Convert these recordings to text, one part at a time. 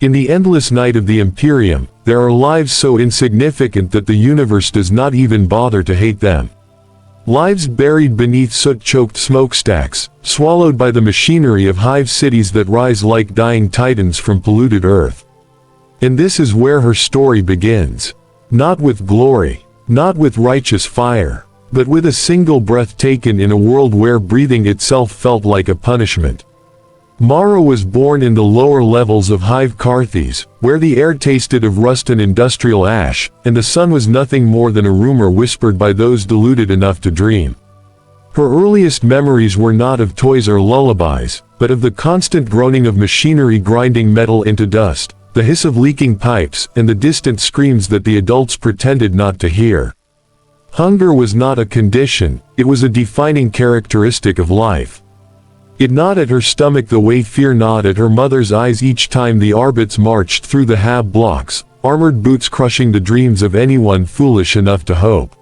In the endless night of the Imperium, there are lives so insignificant that the universe does not even bother to hate them. Lives buried beneath soot-choked smokestacks, swallowed by the machinery of hive cities that rise like dying titans from polluted earth. And this is where her story begins. Not with glory, not with righteous fire, but with a single breath taken in a world where breathing itself felt like a punishment. Mara was born in the lower levels of Hive Carthes, where the air tasted of rust and industrial ash, and the sun was nothing more than a rumor whispered by those deluded enough to dream. Her earliest memories were not of toys or lullabies, but of the constant groaning of machinery grinding metal into dust, the hiss of leaking pipes, and the distant screams that the adults pretended not to hear. Hunger was not a condition, it was a defining characteristic of life. It gnawed at her stomach the way fear gnawed at her mother's eyes each time the Arbits marched through the hab blocks, armored boots crushing the dreams of anyone foolish enough to hope.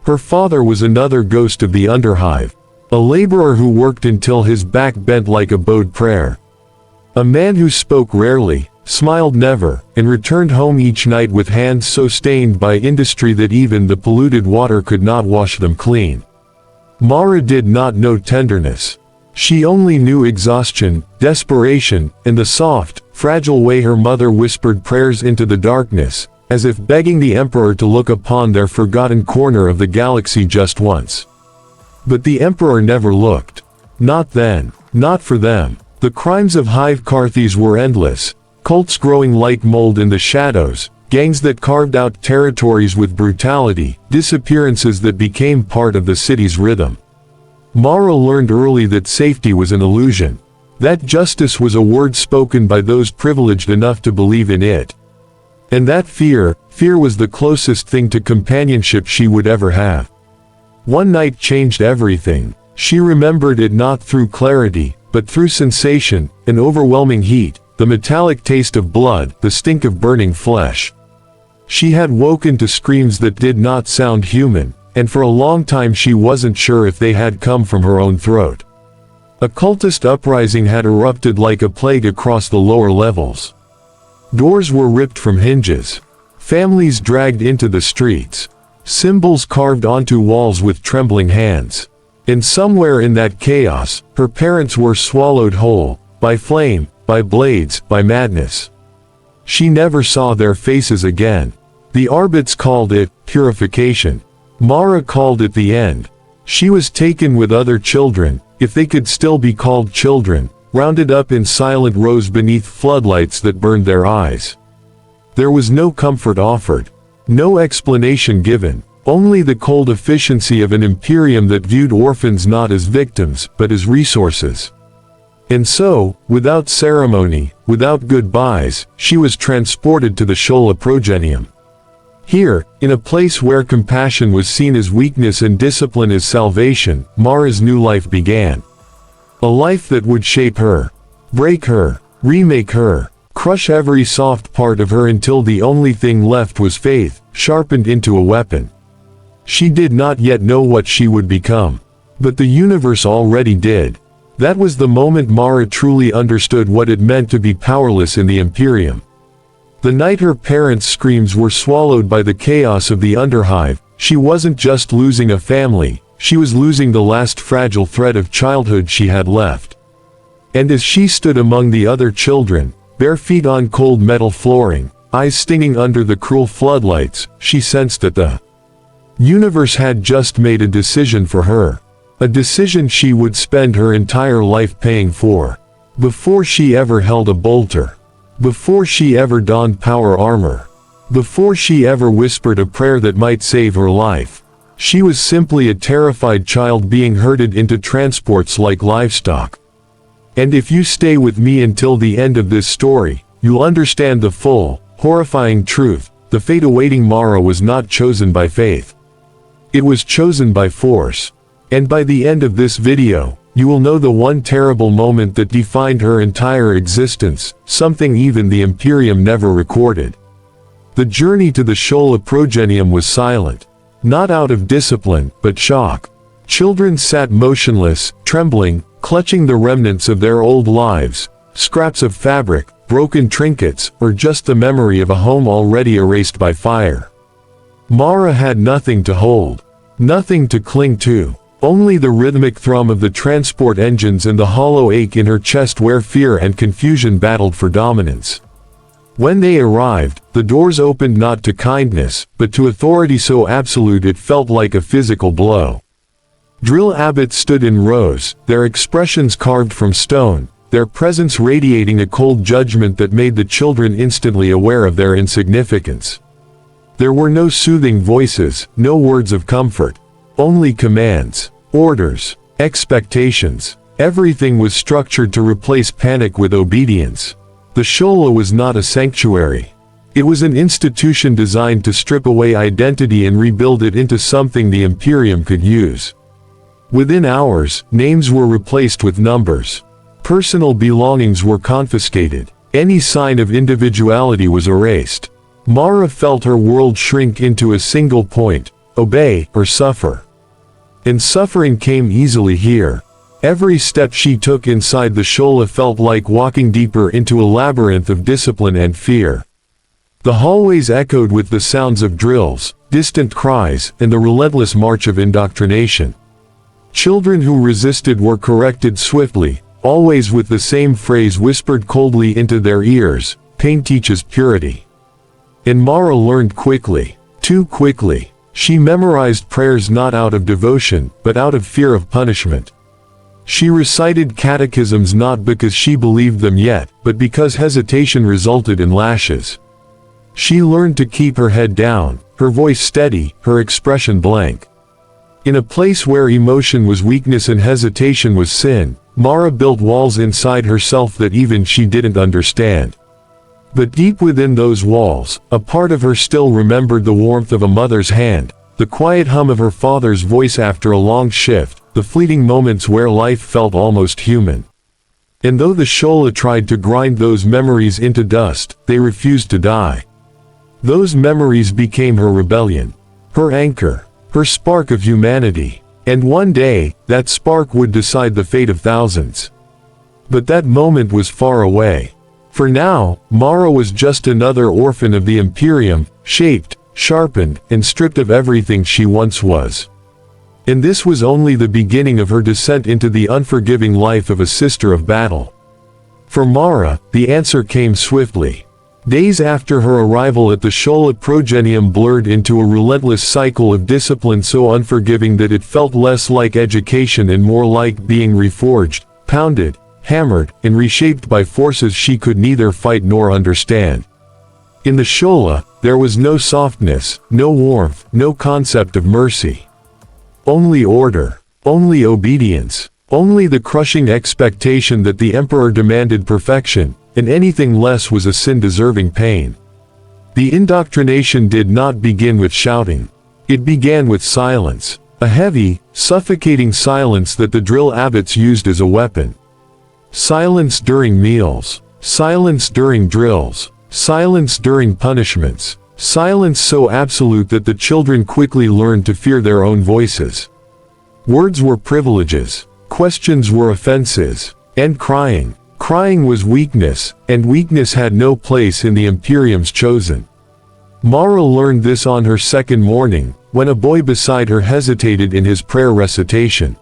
Her father was another ghost of the Underhive, a laborer who worked until his back bent like a bowed prayer. A man who spoke rarely, smiled never, and returned home each night with hands so stained by industry that even the polluted water could not wash them clean. Mara did not know tenderness. She only knew exhaustion, desperation, and the soft, fragile way her mother whispered prayers into the darkness, as if begging the Emperor to look upon their forgotten corner of the galaxy just once. But the Emperor never looked. Not then, not for them. The crimes of Hive Carthes were endless, cults growing like mold in the shadows, gangs that carved out territories with brutality, disappearances that became part of the city's rhythm. Mara learned early that safety was an illusion, that justice was a word spoken by those privileged enough to believe in it. And that fear was the closest thing to companionship she would ever have. One night changed everything. She remembered it not through clarity, but through sensation, an overwhelming heat, the metallic taste of blood, the stink of burning flesh. She had woken to screams that did not sound human, and for a long time she wasn't sure if they had come from her own throat. A cultist uprising had erupted like a plague across the lower levels. Doors were ripped from hinges. Families dragged into the streets. Symbols carved onto walls with trembling hands. And somewhere in that chaos, her parents were swallowed whole, by flame, by blades, by madness. She never saw their faces again. The Arbits called it purification. Mara called it the end. She was taken with other children, if they could still be called children, rounded up in silent rows beneath floodlights that burned their eyes. There was no comfort offered, no explanation given, only the cold efficiency of an Imperium that viewed orphans not as victims, but as resources. And so, without ceremony, without goodbyes, she was transported to the Shola Progenium. Here, in a place where compassion was seen as weakness and discipline as salvation, Mara's new life began. A life that would shape her, break her, remake her, crush every soft part of her until the only thing left was faith, sharpened into a weapon. She did not yet know what she would become. But the universe already did. That was the moment Mara truly understood what it meant to be powerless in the Imperium. The night her parents' screams were swallowed by the chaos of the Underhive, she wasn't just losing a family, she was losing the last fragile thread of childhood she had left. And as she stood among the other children, bare feet on cold metal flooring, eyes stinging under the cruel floodlights, she sensed that the universe had just made a decision for her. A decision she would spend her entire life paying for. Before she ever held a bolter. Before she ever donned power armor. Before she ever whispered a prayer that might save her life. She was simply a terrified child being herded into transports like livestock. And if you stay with me until the end of this story, you'll understand the full, horrifying truth. The fate awaiting Mara was not chosen by faith. It was chosen by force. And by the end of this video, you will know the one terrible moment that defined her entire existence, something even the Imperium never recorded. The journey to the Shola Progenium was silent. Not out of discipline, but shock. Children sat motionless, trembling, clutching the remnants of their old lives, scraps of fabric, broken trinkets, or just the memory of a home already erased by fire. Mara had nothing to hold, nothing to cling to, only the rhythmic thrum of the transport engines and the hollow ache in her chest where fear and confusion battled for dominance. When they arrived, the doors opened not to kindness, but to authority so absolute it felt like a physical blow. Drill abbots stood in rows, their expressions carved from stone, their presence radiating a cold judgment that made the children instantly aware of their insignificance. There were no soothing voices, no words of comfort, only commands, orders, expectations. Everything was structured to replace panic with obedience. The Shola was not a sanctuary. It was an institution designed to strip away identity and rebuild it into something the Imperium could use. Within hours, names were replaced with numbers. Personal belongings were confiscated. Any sign of individuality was erased. Mara felt her world shrink into a single point: obey or suffer. And suffering came easily here. Every step she took inside the Shola felt like walking deeper into a labyrinth of discipline and fear. The hallways echoed with the sounds of drills, distant cries, and the relentless march of indoctrination. Children who resisted were corrected swiftly, always with the same phrase whispered coldly into their ears: pain teaches purity. And Mara learned quickly, too quickly. She memorized prayers not out of devotion, but out of fear of punishment. She recited catechisms not because she believed them yet, but because hesitation resulted in lashes. She learned to keep her head down, her voice steady, her expression blank. In a place where emotion was weakness and hesitation was sin, Mara built walls inside herself that even she didn't understand. But deep within those walls, a part of her still remembered the warmth of a mother's hand, the quiet hum of her father's voice after a long shift, the fleeting moments where life felt almost human. And though the Shola tried to grind those memories into dust, they refused to die. Those memories became her rebellion, her anchor, her spark of humanity. And one day, that spark would decide the fate of thousands. But that moment was far away. For now, Mara was just another orphan of the Imperium, shaped, sharpened, and stripped of everything she once was. And this was only the beginning of her descent into the unforgiving life of a sister of battle. For Mara, the answer came swiftly. Days after her arrival at the Shola Progenium blurred into a relentless cycle of discipline so unforgiving that it felt less like education and more like being reforged, pounded, hammered, and reshaped by forces she could neither fight nor understand. In the Shola, there was no softness, no warmth, no concept of mercy. Only order, only obedience, only the crushing expectation that the Emperor demanded perfection, and anything less was a sin-deserving pain. The indoctrination did not begin with shouting. It began with silence, a heavy, suffocating silence that the drill abbots used as a weapon. Silence during meals, silence during drills, silence during punishments, silence so absolute that the children quickly learned to fear their own voices. Words were privileges, questions were offenses, and crying was weakness, and weakness had no place in the Imperium's chosen. Mara learned this on her second morning, when a boy beside her hesitated in his prayer recitation.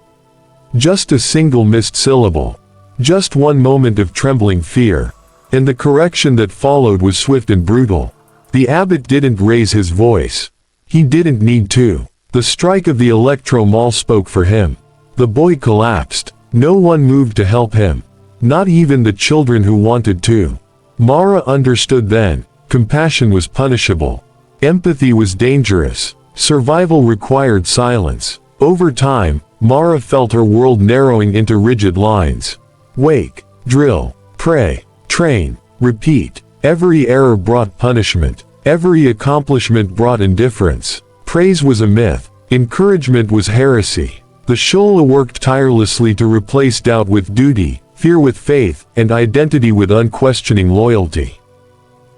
Just a single missed syllable. Just one moment of trembling fear. And the correction that followed was swift and brutal. The abbot didn't raise his voice. He didn't need to. The strike of the electro maul spoke for him. The boy collapsed. No one moved to help him. Not even the children who wanted to. Mara understood then. Compassion was punishable. Empathy was dangerous. Survival required silence. Over time, Mara felt her world narrowing into rigid lines. Wake, drill, pray, train, repeat. Every error brought punishment. Every accomplishment brought indifference. Praise was a myth. Encouragement was heresy. The Shola worked tirelessly to replace doubt with duty, fear with faith, and identity with unquestioning loyalty.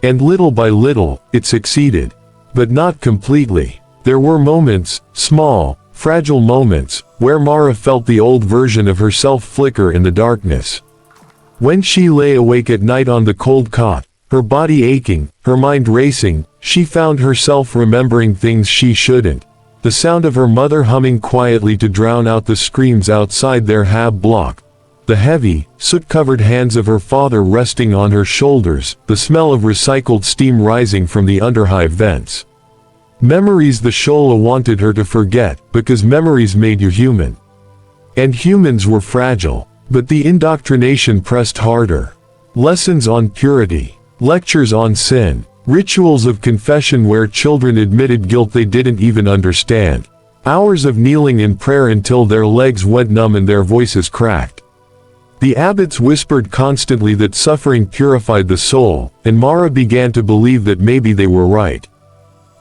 And little by little, it succeeded. But not completely. There were moments, small, fragile moments, where Mara felt the old version of herself flicker in the darkness. When she lay awake at night on the cold cot, her body aching, her mind racing, she found herself remembering things she shouldn't. The sound of her mother humming quietly to drown out the screams outside their hab block. The heavy, soot-covered hands of her father resting on her shoulders, the smell of recycled steam rising from the underhive vents. Memories the Shola wanted her to forget, because memories made you human. And humans were fragile. But the indoctrination pressed harder. Lessons on purity. Lectures on sin. Rituals of confession where children admitted guilt they didn't even understand. Hours of kneeling in prayer until their legs went numb and their voices cracked. The abbots whispered constantly that suffering purified the soul, and Mara began to believe that maybe they were right.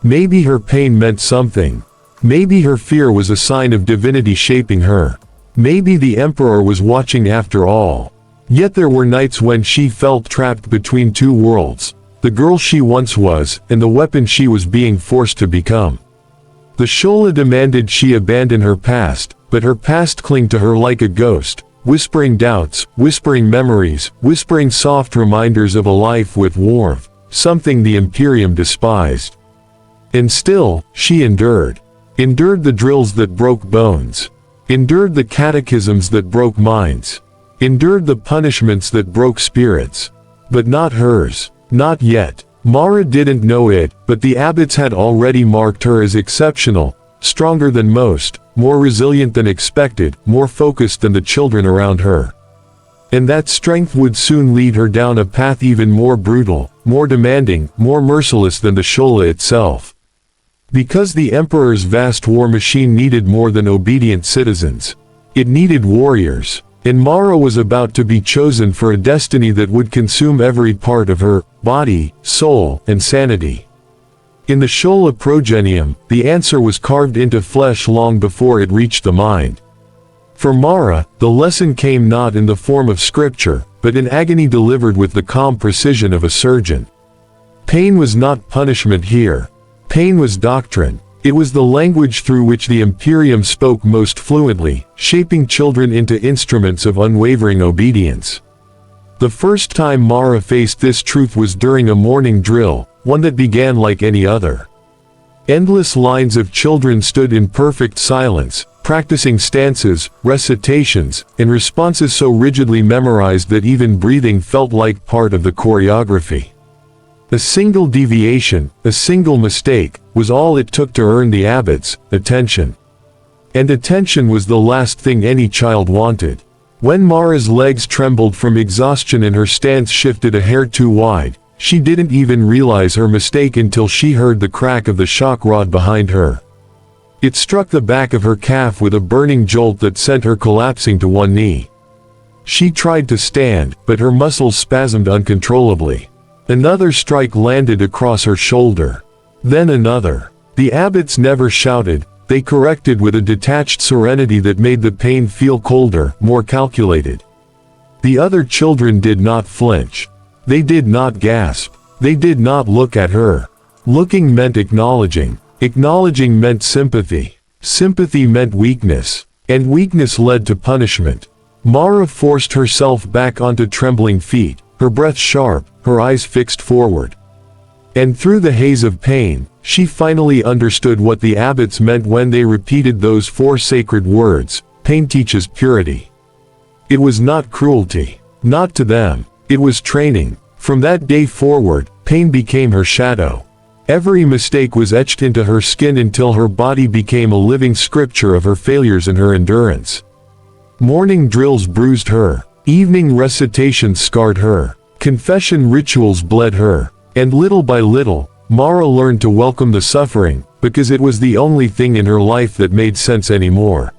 Maybe her pain meant something. Maybe her fear was a sign of divinity shaping her. Maybe the Emperor was watching after all. Yet there were nights when she felt trapped between two worlds, the girl she once was, and the weapon she was being forced to become. The Shola demanded she abandon her past, but her past clung to her like a ghost, whispering doubts, whispering memories, whispering soft reminders of a life with warmth, something the Imperium despised. And still, she endured. Endured the drills that broke bones. Endured the catechisms that broke minds. Endured the punishments that broke spirits. But not hers. Not yet. Mara didn't know it, but the abbots had already marked her as exceptional, stronger than most, more resilient than expected, more focused than the children around her. And that strength would soon lead her down a path even more brutal, more demanding, more merciless than the Shola itself. Because the Emperor's vast war machine needed more than obedient citizens. It needed warriors. And Mara was about to be chosen for a destiny that would consume every part of her body, soul, and sanity. In the Shola progenium, the answer was carved into flesh long before it reached the mind. For Mara, the lesson came not in the form of scripture, but in agony delivered with the calm precision of a surgeon. Pain was not punishment here. Pain was doctrine. It was the language through which the Imperium spoke most fluently, shaping children into instruments of unwavering obedience. The first time Mara faced this truth was during a morning drill, one that began like any other. Endless lines of children stood in perfect silence, practicing stances, recitations, and responses so rigidly memorized that even breathing felt like part of the choreography. A single deviation, a single mistake, was all it took to earn the abbots' attention. And attention was the last thing any child wanted. When Mara's legs trembled from exhaustion and her stance shifted a hair too wide, she didn't even realize her mistake until she heard the crack of the shock rod behind her. It struck the back of her calf with a burning jolt that sent her collapsing to one knee. She tried to stand, but her muscles spasmed uncontrollably. Another strike landed across her shoulder. Then another. The abbots never shouted, they corrected with a detached serenity that made the pain feel colder, more calculated. The other children did not flinch. They did not gasp. They did not look at her. Looking meant acknowledging. Acknowledging meant sympathy. Sympathy meant weakness. And weakness led to punishment. Mara forced herself back onto trembling feet, her breath sharp, her eyes fixed forward. And through the haze of pain, she finally understood what the abbots meant when they repeated those four sacred words, "Pain teaches purity." It was not cruelty. Not to them. It was training. From that day forward, pain became her shadow. Every mistake was etched into her skin until her body became a living scripture of her failures and her endurance. Morning drills bruised her. Evening recitations scarred her. Confession rituals bled her. And little by little, Mara learned to welcome the suffering, because it was the only thing in her life that made sense anymore.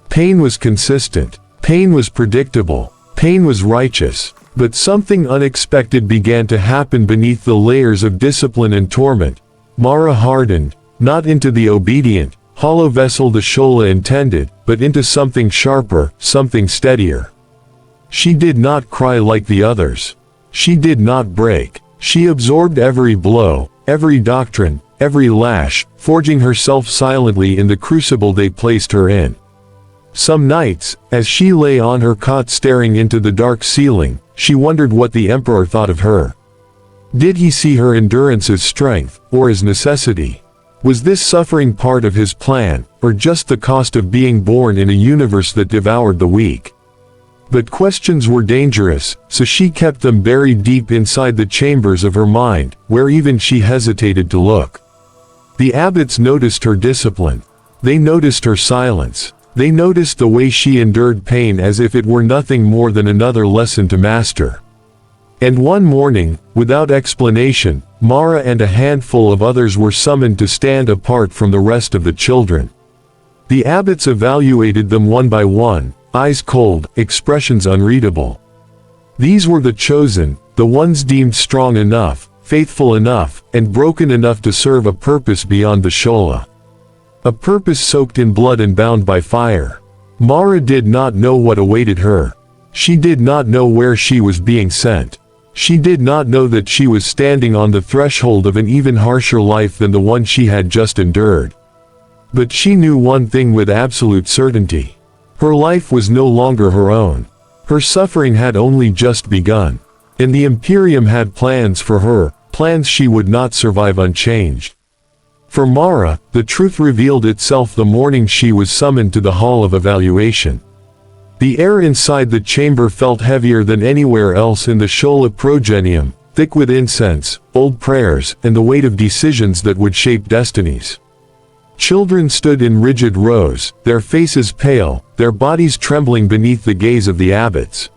Pain was consistent. Pain was predictable. Pain was righteous. But something unexpected began to happen beneath the layers of discipline and torment. Mara hardened, not into the obedient, hollow vessel the Shola intended, but into something sharper, something steadier. She did not cry like the others. She did not break. She absorbed every blow, every doctrine, every lash, forging herself silently in the crucible they placed her in. Some nights, as she lay on her cot staring into the dark ceiling, she wondered what the Emperor thought of her. Did he see her endurance as strength, or as necessity? Was this suffering part of his plan, or just the cost of being born in a universe that devoured the weak? But questions were dangerous, so she kept them buried deep inside the chambers of her mind, where even she hesitated to look. The abbots noticed her discipline. They noticed her silence. They noticed the way she endured pain as if it were nothing more than another lesson to master. And one morning, without explanation, Mara and a handful of others were summoned to stand apart from the rest of the children. The abbots evaluated them one by one, eyes cold, expressions unreadable. These were the chosen, the ones deemed strong enough, faithful enough, and broken enough to serve a purpose beyond the Shola. A purpose soaked in blood and bound by fire. Mara did not know what awaited her. She did not know where she was being sent. She did not know that she was standing on the threshold of an even harsher life than the one she had just endured. But she knew one thing with absolute certainty. Her life was no longer her own. Her suffering had only just begun. And the Imperium had plans for her, plans she would not survive unchanged. For Mara, the truth revealed itself the morning she was summoned to the Hall of Evaluation. The air inside the chamber felt heavier than anywhere else in the Shola Progenium, thick with incense, old prayers, and the weight of decisions that would shape destinies. Children stood in rigid rows, their faces pale, their bodies trembling beneath the gaze of the abbots.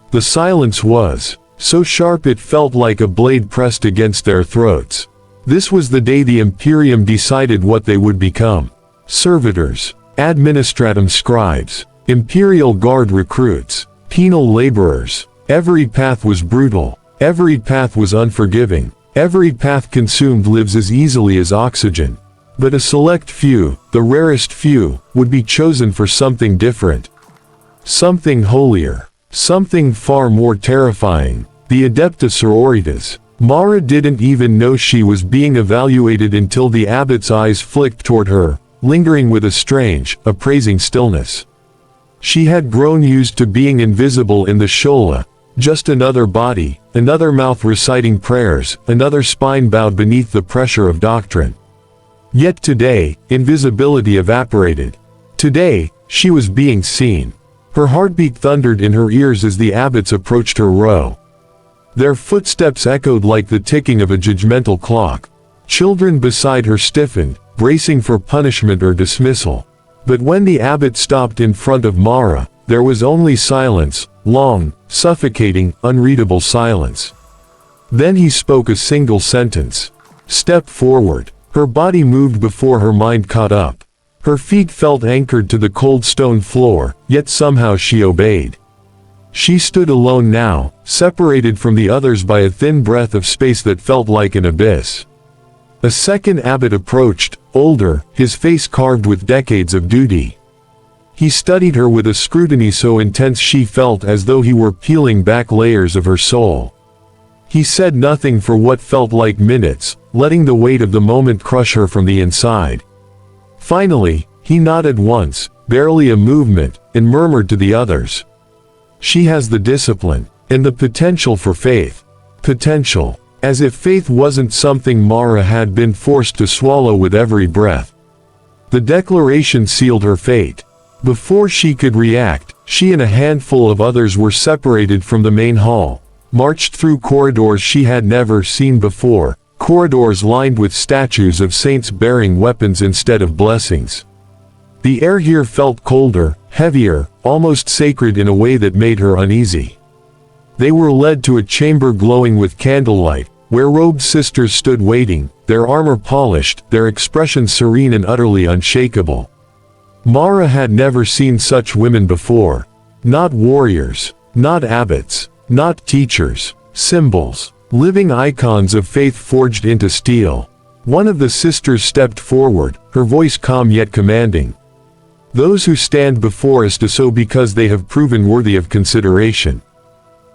The silence was so sharp it felt like a blade pressed against their throats. This was the day the Imperium decided what they would become. Servitors, administratum scribes, Imperial Guard recruits, penal laborers. Every path was brutal. Every path was unforgiving. Every path consumed lives as easily as oxygen. But a select few, the rarest few, would be chosen for something different. Something holier. Something far more terrifying. The Adepta Sororitas. Mara didn't even know she was being evaluated until the abbot's eyes flicked toward her, lingering with a strange, appraising stillness. She had grown used to being invisible in the Shola, just another body, another mouth reciting prayers, another spine bowed beneath the pressure of doctrine. Yet today, invisibility evaporated. Today, she was being seen. Her heartbeat thundered in her ears as the abbots approached her row. Their footsteps echoed like the ticking of a judgmental clock. Children beside her stiffened, bracing for punishment or dismissal. But when the abbot stopped in front of Mara, there was only silence, long, suffocating, unreadable silence. Then he spoke a single sentence. Step forward. Her body moved before her mind caught up. Her feet felt anchored to the cold stone floor, yet somehow she obeyed. She stood alone now, separated from the others by a thin breath of space that felt like an abyss. A second abbot approached, older, his face carved with decades of duty. He studied her with a scrutiny so intense she felt as though he were peeling back layers of her soul. He said nothing for what felt like minutes, letting the weight of the moment crush her from the inside. Finally, he nodded once, barely a movement, and murmured to the others. She has the discipline, and the potential for faith. Potential. As if faith wasn't something Mara had been forced to swallow with every breath. The declaration sealed her fate. Before she could react, she and a handful of others were separated from the main hall, marched through corridors she had never seen before, corridors lined with statues of saints bearing weapons instead of blessings. The air here felt colder, heavier, almost sacred in a way that made her uneasy. They were led to a chamber glowing with candlelight, where robed sisters stood waiting, their armor polished, their expressions serene and utterly unshakable. Mara had never seen such women before. Not warriors, not abbots, not teachers, symbols, living icons of faith forged into steel. One of the sisters stepped forward, her voice calm yet commanding. Those who stand before us do so because they have proven worthy of consideration.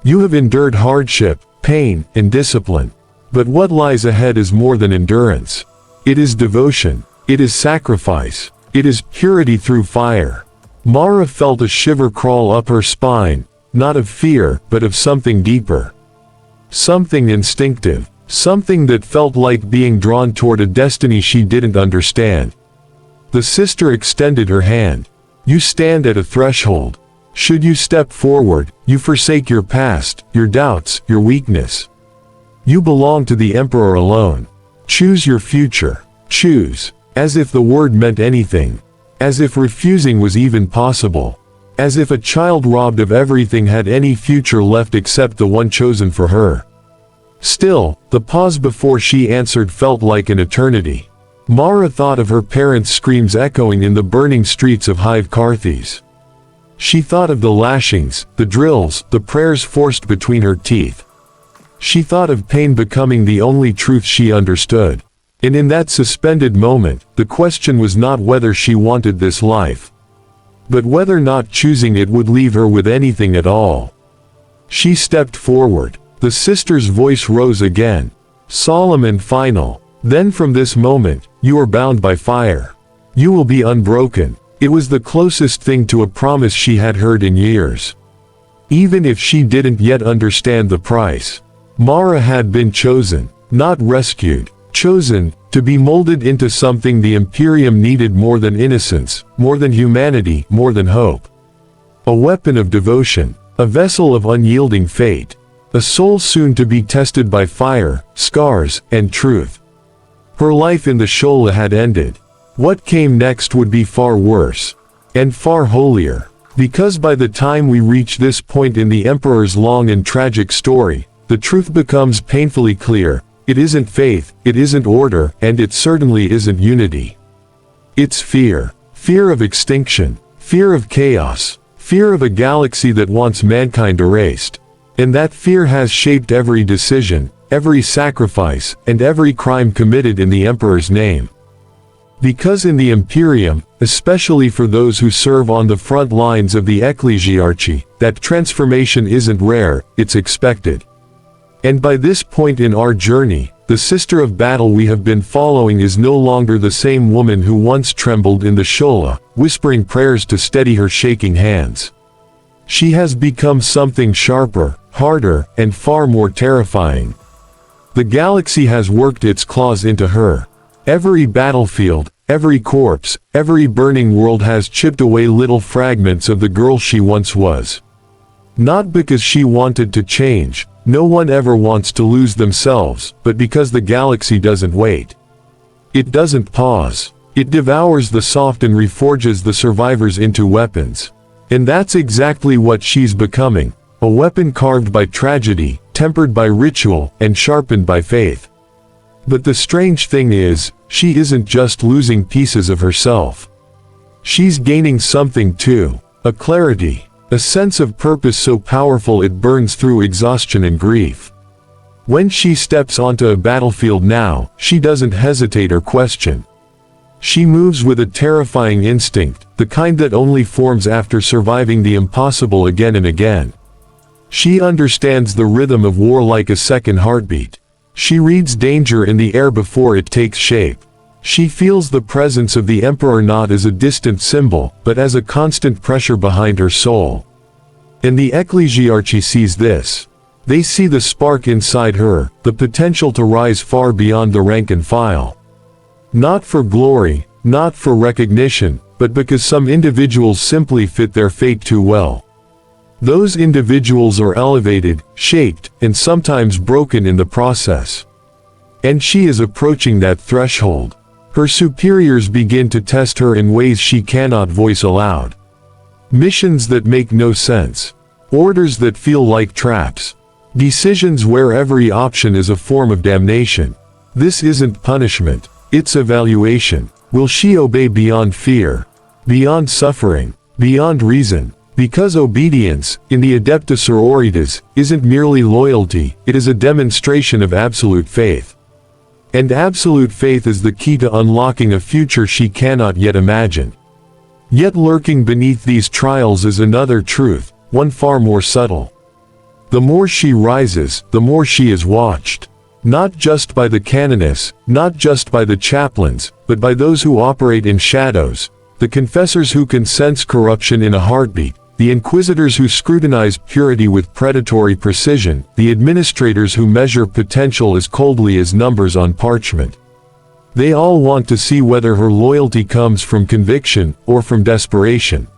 You have endured hardship, pain, and discipline. But what lies ahead is more than endurance. It is devotion. It is sacrifice. It is purity through fire. Mara felt a shiver crawl up her spine, not of fear, but of something deeper. Something instinctive, something that felt like being drawn toward a destiny she didn't understand. The sister extended her hand. You stand at a threshold. Should you step forward, you forsake your past, your doubts, your weakness. You belong to the Emperor alone. Choose your future. Choose. As if the word meant anything. As if refusing was even possible. As if a child robbed of everything had any future left except the one chosen for her. Still, the pause before she answered felt like an eternity. Mara thought of her parents' screams echoing in the burning streets of Hive Carthes. She thought of the lashings, the drills, the prayers forced between her teeth. She thought of pain becoming the only truth she understood. And in that suspended moment, the question was not whether she wanted this life, but whether not choosing it would leave her with anything at all. She stepped forward. The sister's voice rose again, solemn and final. Then from this moment, you are bound by fire. You will be unbroken. It was the closest thing to a promise she had heard in years. Even if she didn't yet understand the price. Mara had been chosen, not rescued. Chosen, to be molded into something the Imperium needed more than innocence, more than humanity, more than hope. A weapon of devotion, a vessel of unyielding fate, a soul soon to be tested by fire, scars, and truth. Her life in the Shola had ended. What came next would be far worse, and far holier, because by the time we reach this point in the Emperor's long and tragic story, the truth becomes painfully clear. It isn't faith, it isn't order, and it certainly isn't unity. It's fear. Fear of extinction. Fear of chaos. Fear of a galaxy that wants mankind erased. And that fear has shaped every decision, every sacrifice, and every crime committed in the Emperor's name. Because in the Imperium, especially for those who serve on the front lines of the ecclesiarchy, that transformation isn't rare, it's expected. And by this point in our journey, the sister of battle we have been following is no longer the same woman who once trembled in the Shola, whispering prayers to steady her shaking hands. She has become something sharper, harder, and far more terrifying. The galaxy has worked its claws into her. Every battlefield, every corpse, every burning world has chipped away little fragments of the girl she once was. Not because she wanted to change. No one ever wants to lose themselves, but because the galaxy doesn't wait. It doesn't pause. It devours the soft and reforges the survivors into weapons. And that's exactly what she's becoming, a weapon carved by tragedy, tempered by ritual, and sharpened by faith. But the strange thing is, she isn't just losing pieces of herself. She's gaining something too, a clarity. A sense of purpose so powerful it burns through exhaustion and grief. When she steps onto a battlefield now, she doesn't hesitate or question. She moves with a terrifying instinct, the kind that only forms after surviving the impossible again and again. She understands the rhythm of war like a second heartbeat. She reads danger in the air before it takes shape. She feels the presence of the Emperor not as a distant symbol, but as a constant pressure behind her soul. And the ecclesiarchy sees this. They see the spark inside her, the potential to rise far beyond the rank and file. Not for glory, not for recognition, but because some individuals simply fit their fate too well. Those individuals are elevated, shaped, and sometimes broken in the process. And she is approaching that threshold. Her superiors begin to test her in ways she cannot voice aloud. Missions that make no sense. Orders that feel like traps. Decisions where every option is a form of damnation. This isn't punishment, it's evaluation. Will she obey beyond fear, beyond suffering, beyond reason? Because obedience, in the Adepta Sororitas, isn't merely loyalty, it is a demonstration of absolute faith. And absolute faith is the key to unlocking a future she cannot yet imagine. Yet lurking beneath these trials is another truth, one far more subtle. The more she rises, the more she is watched. Not just by the canoness, not just by the chaplains, but by those who operate in shadows, the confessors who can sense corruption in a heartbeat, the inquisitors who scrutinize purity with predatory precision, the administrators who measure potential as coldly as numbers on parchment. They all want to see whether her loyalty comes from conviction or from desperation.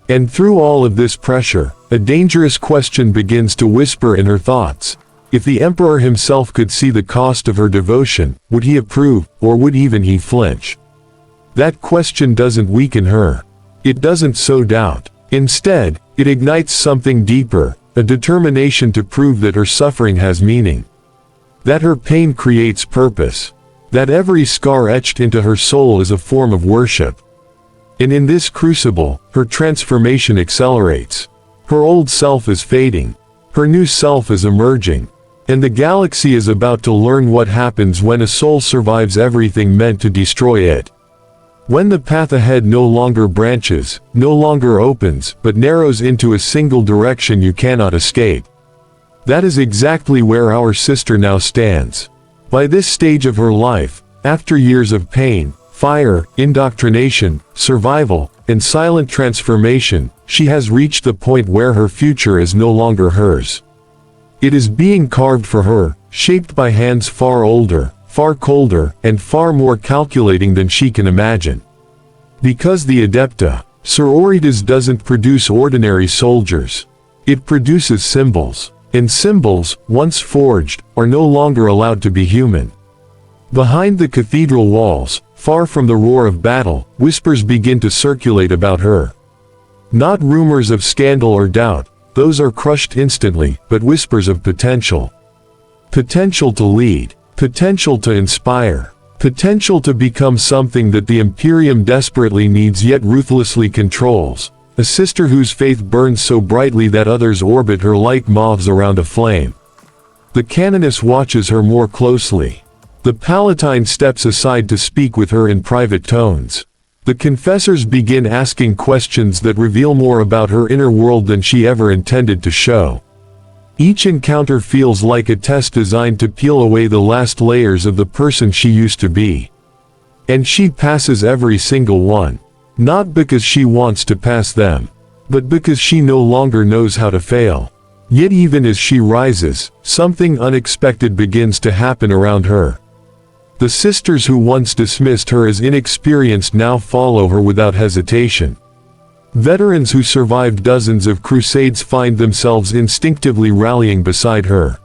And through all of this pressure, a dangerous question begins to whisper in her thoughts. If the Emperor himself could see the cost of her devotion, would he approve, or would even he flinch? That question doesn't weaken her. It doesn't sow doubt. Instead, it ignites something deeper, a determination to prove that her suffering has meaning. That her pain creates purpose. That every scar etched into her soul is a form of worship. And in this crucible, her transformation accelerates. Her old self is fading. Her new self is emerging. And the galaxy is about to learn what happens when a soul survives everything meant to destroy it. When the path ahead no longer branches, no longer opens, but narrows into a single direction you cannot escape. That is exactly where our sister now stands. By this stage of her life, after years of pain, fire, indoctrination, survival, and silent transformation, she has reached the point where her future is no longer hers. It is being carved for her, shaped by hands far older, far colder, and far more calculating than she can imagine. Because the Adepta Sororitas doesn't produce ordinary soldiers. It produces symbols. And symbols, once forged, are no longer allowed to be human. Behind the cathedral walls, far from the roar of battle, whispers begin to circulate about her. Not rumors of scandal or doubt, those are crushed instantly, but whispers of potential. Potential to lead. Potential to inspire. Potential to become something that the Imperium desperately needs yet ruthlessly controls. A sister whose faith burns so brightly that others orbit her like moths around a flame. The Canoness watches her more closely. The Palatine steps aside to speak with her in private tones. The confessors begin asking questions that reveal more about her inner world than she ever intended to show. Each encounter feels like a test designed to peel away the last layers of the person she used to be. And she passes every single one. Not because she wants to pass them, but because she no longer knows how to fail. Yet even as she rises, something unexpected begins to happen around her. The sisters who once dismissed her as inexperienced now follow her without hesitation. Veterans who survived dozens of crusades find themselves instinctively rallying beside her.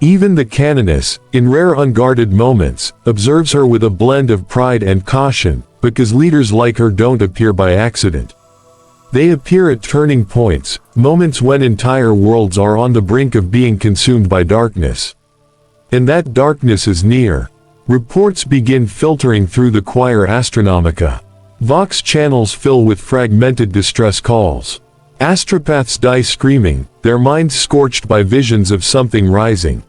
Even the Canoness, in rare unguarded moments, observes her with a blend of pride and caution, because leaders like her don't appear by accident. They appear at turning points, moments when entire worlds are on the brink of being consumed by darkness. And that darkness is near. Reports begin filtering through the Choir Astronomica. Vox channels fill with fragmented distress calls. Astropaths die screaming, their minds scorched by visions of something rising.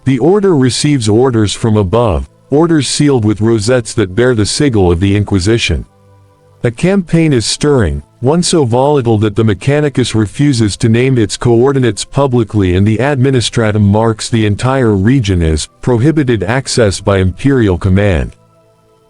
The Order receives orders from above, orders sealed with rosettes that bear the sigil of the Inquisition. A campaign is stirring, one so volatile that the Mechanicus refuses to name its coordinates publicly, and the Administratum marks the entire region as prohibited access by Imperial command.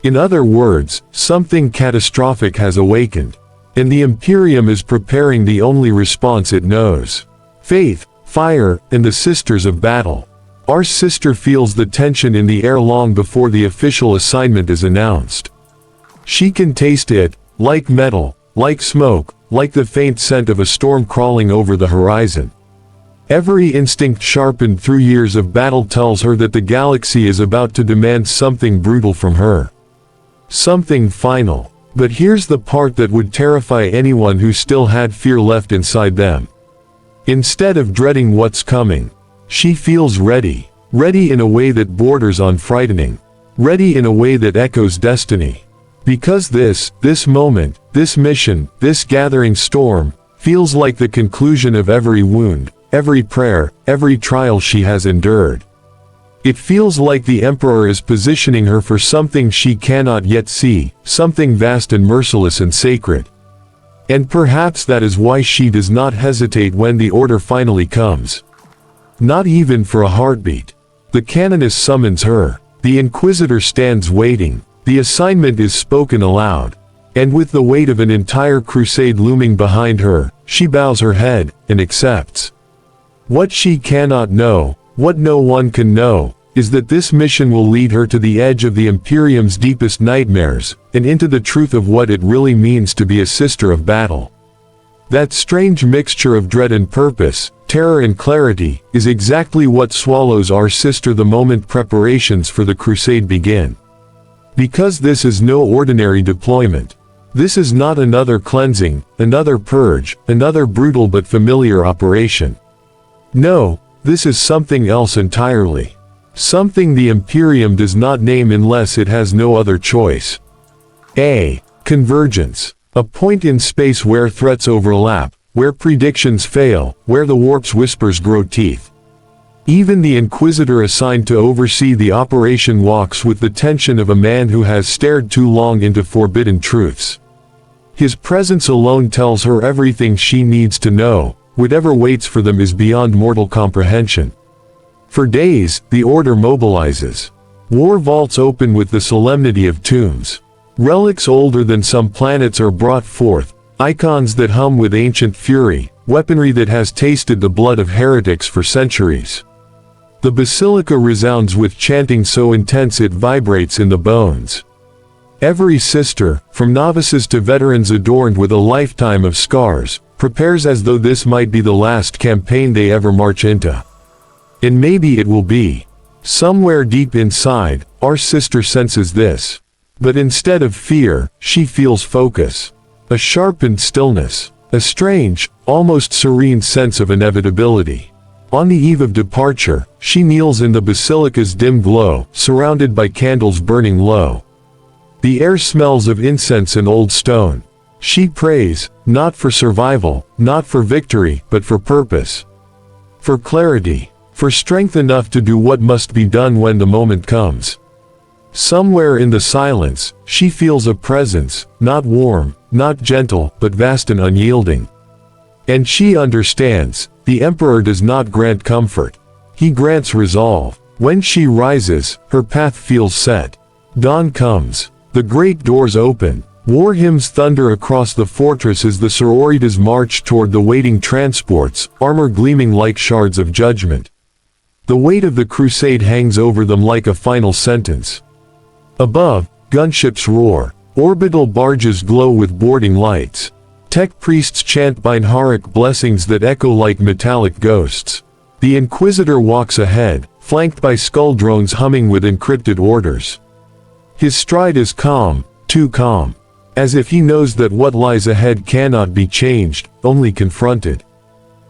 In other words, something catastrophic has awakened, and the Imperium is preparing the only response it knows. Faith, fire, and the Sisters of Battle. Our sister feels the tension in the air long before the official assignment is announced. She can taste it, like metal, like smoke, like the faint scent of a storm crawling over the horizon. Every instinct sharpened through years of battle tells her that the galaxy is about to demand something brutal from her. Something final. But here's the part that would terrify anyone who still had fear left inside them. Instead of dreading what's coming, she feels ready. Ready in a way that borders on frightening. Ready in a way that echoes destiny. Because this moment, this mission, this gathering storm, feels like the conclusion of every wound, every prayer, every trial she has endured. It feels like the Emperor is positioning her for something she cannot yet see, something vast and merciless and sacred. And perhaps that is why she does not hesitate when the order finally comes. Not even for a heartbeat. The Canoness summons her. The Inquisitor stands waiting. The assignment is spoken aloud. And with the weight of an entire crusade looming behind her, she bows her head, and accepts. What she cannot know, what no one can know, is that this mission will lead her to the edge of the Imperium's deepest nightmares, and into the truth of what it really means to be a sister of battle. That strange mixture of dread and purpose, terror and clarity, is exactly what swallows our sister the moment preparations for the crusade begin. Because this is no ordinary deployment. This is not another cleansing, another purge, another brutal but familiar operation. No, this is something else entirely. Something the Imperium does not name unless it has no other choice. A convergence. A point in space where threats overlap, where predictions fail, where the warp's whispers grow teeth. Even the Inquisitor assigned to oversee the operation walks with the tension of a man who has stared too long into forbidden truths. His presence alone tells her everything she needs to know. Whatever waits for them is beyond mortal comprehension. For days, the Order mobilizes. War vaults open with the solemnity of tombs. Relics older than some planets are brought forth, icons that hum with ancient fury, weaponry that has tasted the blood of heretics for centuries. The basilica resounds with chanting so intense it vibrates in the bones. Every sister, from novices to veterans adorned with a lifetime of scars, prepares as though this might be the last campaign they ever march into. And maybe it will be. Somewhere deep inside, our sister senses this. But instead of fear, she feels focus. A sharpened stillness. A strange, almost serene sense of inevitability. On the eve of departure, she kneels in the basilica's dim glow, surrounded by candles burning low. The air smells of incense and old stone. She prays, not for survival, not for victory, but for purpose. For clarity. For strength enough to do what must be done when the moment comes. Somewhere in the silence, she feels a presence, not warm, not gentle, but vast and unyielding. And she understands, the Emperor does not grant comfort. He grants resolve. When she rises, her path feels set. Dawn comes. The great doors open. War hymns thunder across the fortress as the sororitas march toward the waiting transports, armor gleaming like shards of judgment. The weight of the crusade hangs over them like a final sentence. Above, gunships roar. Orbital barges glow with boarding lights. Tech priests chant binharic blessings that echo like metallic ghosts. The Inquisitor walks ahead, flanked by skull drones humming with encrypted orders. His stride is calm, too calm. As if he knows that what lies ahead cannot be changed, only confronted.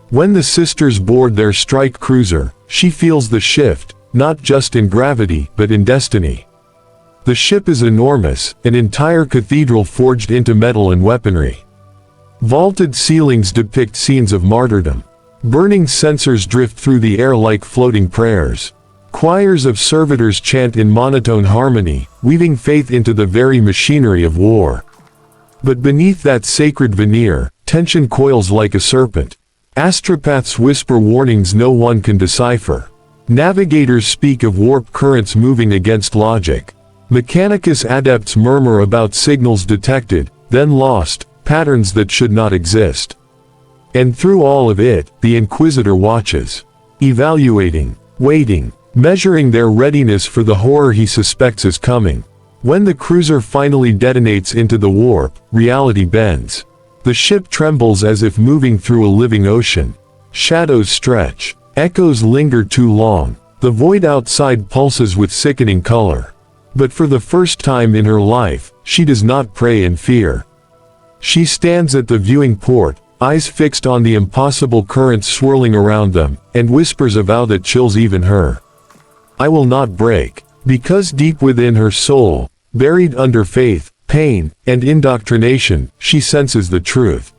When the sisters board their strike cruiser, she feels the shift, not just in gravity, but in destiny. The ship is enormous, an entire cathedral forged into metal and weaponry. Vaulted ceilings depict scenes of martyrdom. Burning censers drift through the air like floating prayers. Choirs of servitors chant in monotone harmony, weaving faith into the very machinery of war. But beneath that sacred veneer, tension coils like a serpent. Astropaths whisper warnings no one can decipher. Navigators speak of warp currents moving against logic. Mechanicus adepts murmur about signals detected, then lost, patterns that should not exist. And through all of it, the Inquisitor watches. Evaluating, waiting, measuring their readiness for the horror he suspects is coming. When the cruiser finally detonates into the warp, reality bends. The ship trembles as if moving through a living ocean. Shadows stretch. Echoes linger too long. The void outside pulses with sickening color. But for the first time in her life, she does not pray in fear. She stands at the viewing port, eyes fixed on the impossible currents swirling around them, and whispers a vow that chills even her. I will not break. Because deep within her soul, buried under faith, pain, and indoctrination, she senses the truth.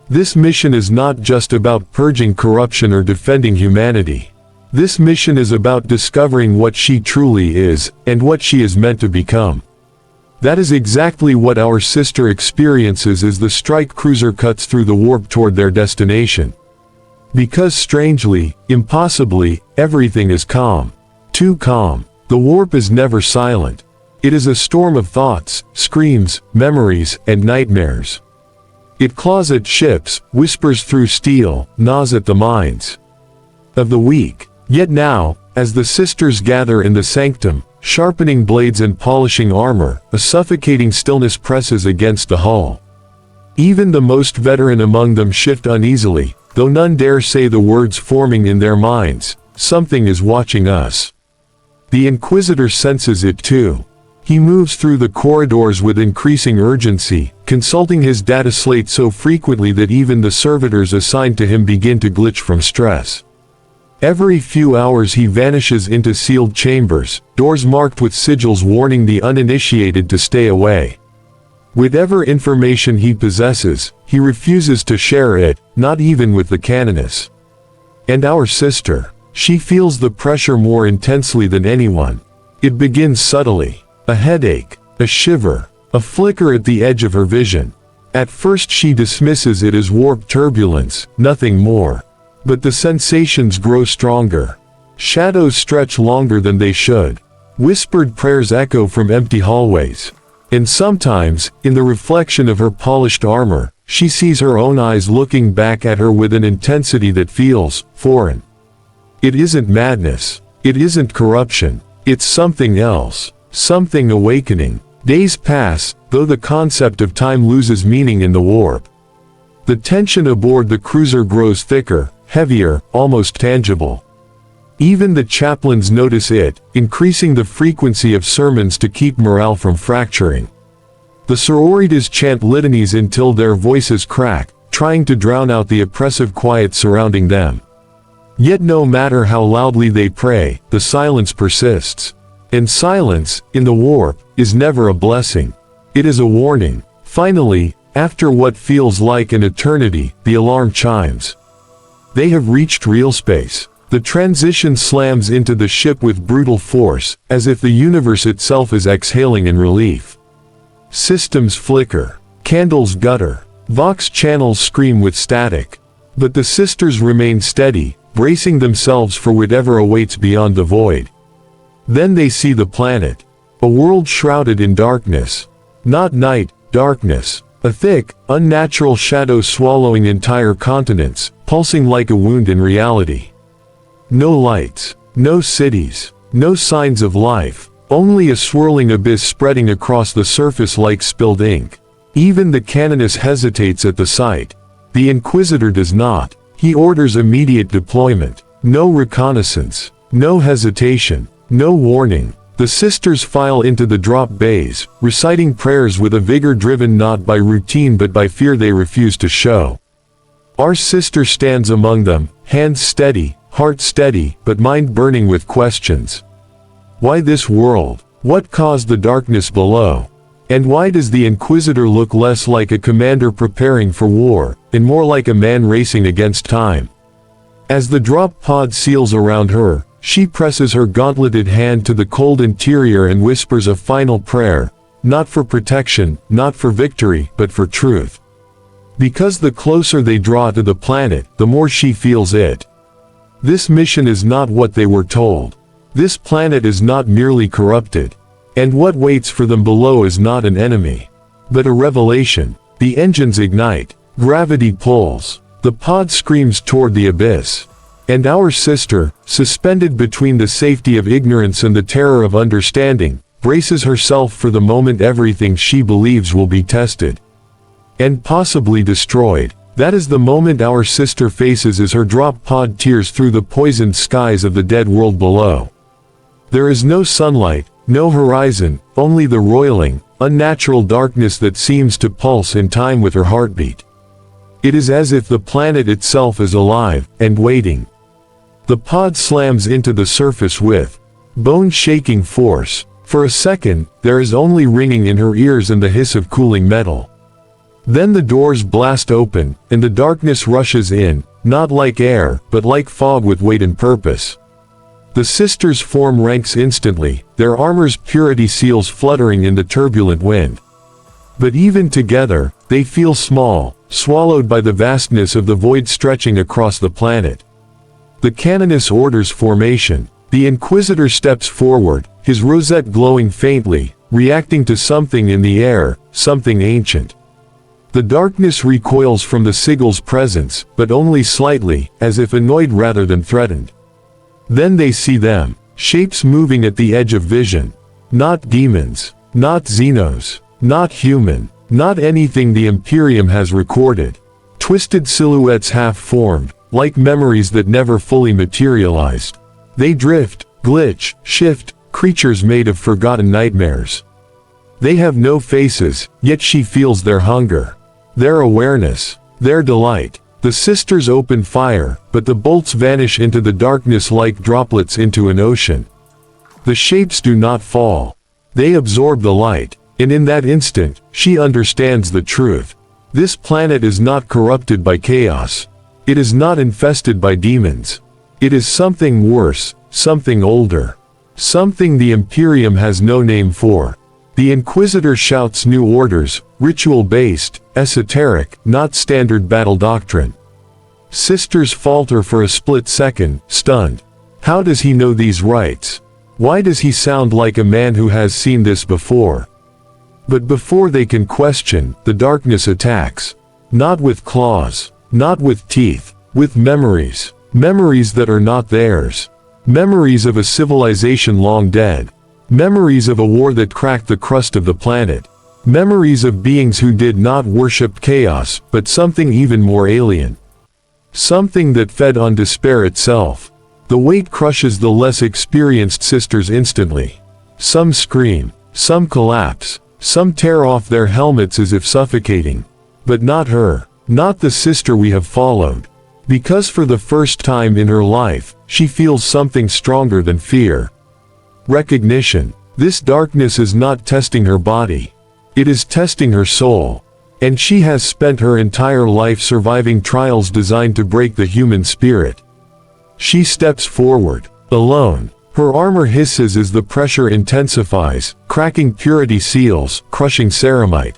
This mission is not just about purging corruption or defending humanity. This mission is about discovering what she truly is, and what she is meant to become. That is exactly what our sister experiences as the strike cruiser cuts through the warp toward their destination. Because strangely, impossibly, everything is calm. Too calm. The warp is never silent. It is a storm of thoughts, screams, memories, and nightmares. It claws at ships, whispers through steel, gnaws at the minds of the weak. Yet now, as the sisters gather in the sanctum, sharpening blades and polishing armor, a suffocating stillness presses against the hull. Even the most veteran among them shift uneasily, though none dare say the words forming in their minds, "Something is watching us." The Inquisitor senses it too. He moves through the corridors with increasing urgency, consulting his data slate so frequently that even the servitors assigned to him begin to glitch from stress. Every few hours he vanishes into sealed chambers, doors marked with sigils warning the uninitiated to stay away. Whatever information he possesses, he refuses to share it, not even with the canoness. And our sister, she feels the pressure more intensely than anyone. It begins subtly. A headache, a shiver, a flicker at the edge of her vision. At first she dismisses it as warped turbulence, nothing more. But the sensations grow stronger. Shadows stretch longer than they should. Whispered prayers echo from empty hallways. And sometimes, in the reflection of her polished armor, she sees her own eyes looking back at her with an intensity that feels foreign. It isn't madness. It isn't corruption. It's something else. Something awakening. Days pass, though the concept of time loses meaning in the warp. The tension aboard the cruiser grows thicker, heavier, almost tangible. Even the chaplains notice it, increasing the frequency of sermons to keep morale from fracturing. The sororitas chant litanies until their voices crack, trying to drown out the oppressive quiet surrounding them. Yet no matter how loudly they pray, the silence persists. And silence, in the warp, is never a blessing. It is a warning. Finally, after what feels like an eternity, the alarm chimes. They have reached real space. The transition slams into the ship with brutal force, as if the universe itself is exhaling in relief. Systems flicker. Candles gutter. Vox channels scream with static. But the sisters remain steady, bracing themselves for whatever awaits beyond the void. Then they see the planet. A world shrouded in darkness. Not night, darkness. A thick, unnatural shadow swallowing entire continents, pulsing like a wound in reality. No lights, no cities, no signs of life, only a swirling abyss spreading across the surface like spilled ink. Even the canoness hesitates at the sight. The Inquisitor does not. He orders immediate deployment. No reconnaissance, no hesitation, no warning. The sisters file into the drop bays, reciting prayers with a vigor driven not by routine but by fear they refuse to show. Our sister stands among them, hands steady, heart steady, but mind burning with questions. Why this world? What caused the darkness below? And why does the Inquisitor look less like a commander preparing for war, and more like a man racing against time? As the drop pod seals around her, she presses her gauntleted hand to the cold interior and whispers a final prayer, not for protection, not for victory, but for truth. Because the closer they draw to the planet, the more she feels it. This mission is not what they were told. This planet is not merely corrupted. And what waits for them below is not an enemy, but a revelation. The engines ignite. Gravity pulls. The pod screams toward the abyss. And our sister, suspended between the safety of ignorance and the terror of understanding, braces herself for the moment everything she believes will be tested. And possibly destroyed. That is the moment our sister faces as her drop pod tears through the poisoned skies of the dead world below. There is no sunlight, no horizon, only the roiling, unnatural darkness that seems to pulse in time with her heartbeat. It is as if the planet itself is alive, and waiting. The pod slams into the surface with bone-shaking force. For a second, there is only ringing in her ears and the hiss of cooling metal. Then the doors blast open, and the darkness rushes in, not like air, but like fog with weight and purpose. The sisters form ranks instantly, their armor's purity seals fluttering in the turbulent wind. But even together, they feel small, swallowed by the vastness of the void stretching across the planet. The canoness orders formation. The Inquisitor steps forward, his rosette glowing faintly, reacting to something in the air, something ancient. The darkness recoils from the Sigel's presence, but only slightly, as if annoyed rather than threatened. Then they see them, shapes moving at the edge of vision. Not demons, not Xenos, not human, not anything the Imperium has recorded. Twisted silhouettes half-formed, like memories that never fully materialized. They drift, glitch, shift, creatures made of forgotten nightmares. They have no faces, yet she feels their hunger, their awareness, their delight. The sisters open fire, but the bolts vanish into the darkness like droplets into an ocean. The shapes do not fall. They absorb the light, and in that instant, she understands the truth. This planet is not corrupted by chaos. It is not infested by demons. It is something worse, something older. Something the Imperium has no name for. The Inquisitor shouts new orders, ritual-based, esoteric, not standard battle doctrine. Sisters falter for a split second, stunned. How does he know these rites? Why does he sound like a man who has seen this before? But before they can question, the darkness attacks. Not with claws, not with teeth, with memories. Memories that are not theirs. Memories of a civilization long dead. Memories of a war that cracked the crust of the planet. Memories of beings who did not worship chaos, but something even more alien. Something that fed on despair itself. The weight crushes the less experienced sisters instantly. Some scream, some collapse, some tear off their helmets as if suffocating. But not her, not the sister we have followed. Because for the first time in her life, she feels something stronger than fear. Recognition. This darkness is not testing her body. It is testing her soul. And she has spent her entire life surviving trials designed to break the human spirit. She steps forward, alone. Her armor hisses as the pressure intensifies, cracking purity seals, crushing ceramite.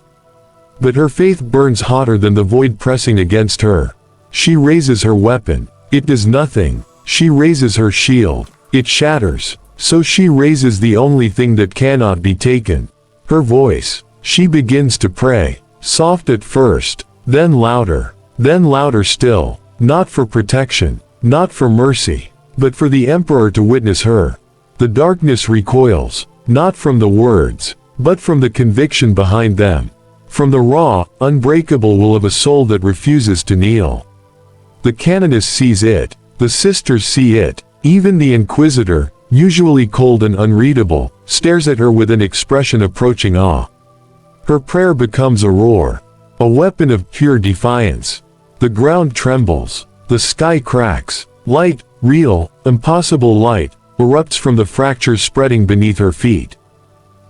But her faith burns hotter than the void pressing against her. She raises her weapon. It does nothing. She raises her shield. It shatters. So she raises the only thing that cannot be taken. Her voice. She begins to pray. Soft at first, then louder still. Not for protection, not for mercy, but for the Emperor to witness her. The darkness recoils, not from the words, but from the conviction behind them. From the raw, unbreakable will of a soul that refuses to kneel. The canoness sees it. The sisters see it. Even the Inquisitor, usually cold and unreadable, stares at her with an expression approaching awe. Her prayer becomes a roar, a weapon of pure defiance. The ground trembles, the sky cracks, light, real, impossible light, erupts from the fractures spreading beneath her feet.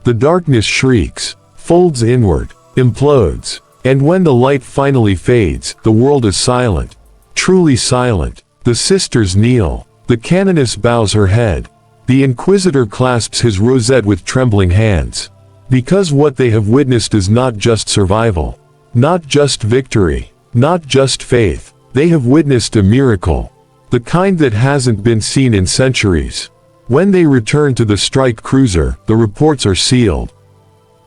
The darkness shrieks, folds inward, implodes, and when the light finally fades, the world is silent, truly silent. The sisters kneel. The canoness bows her head. The Inquisitor clasps his rosette with trembling hands. Because what they have witnessed is not just survival, not just victory, not just faith. They have witnessed a miracle. The kind that hasn't been seen in centuries. When they return to the strike cruiser, the reports are sealed.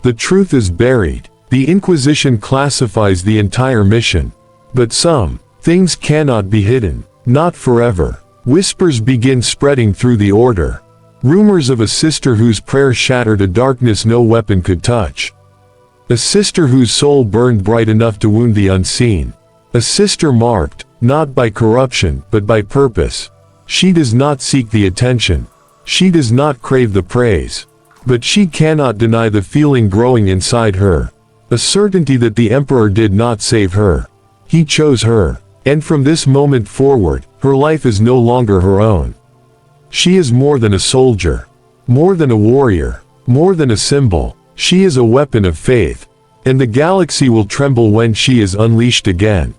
The truth is buried. The Inquisition classifies the entire mission. But some things cannot be hidden. Not forever. Whispers begin spreading through the order. Rumors of a sister whose prayer shattered a darkness no weapon could touch. A sister whose soul burned bright enough to wound the unseen. A sister marked, not by corruption, but by purpose. She does not seek the attention. She does not crave the praise. But she cannot deny the feeling growing inside her. A certainty that the Emperor did not save her. He chose her. And from this moment forward, her life is no longer her own. She is more than a soldier, more than a warrior, more than a symbol. She is a weapon of faith, and the galaxy will tremble when she is unleashed again.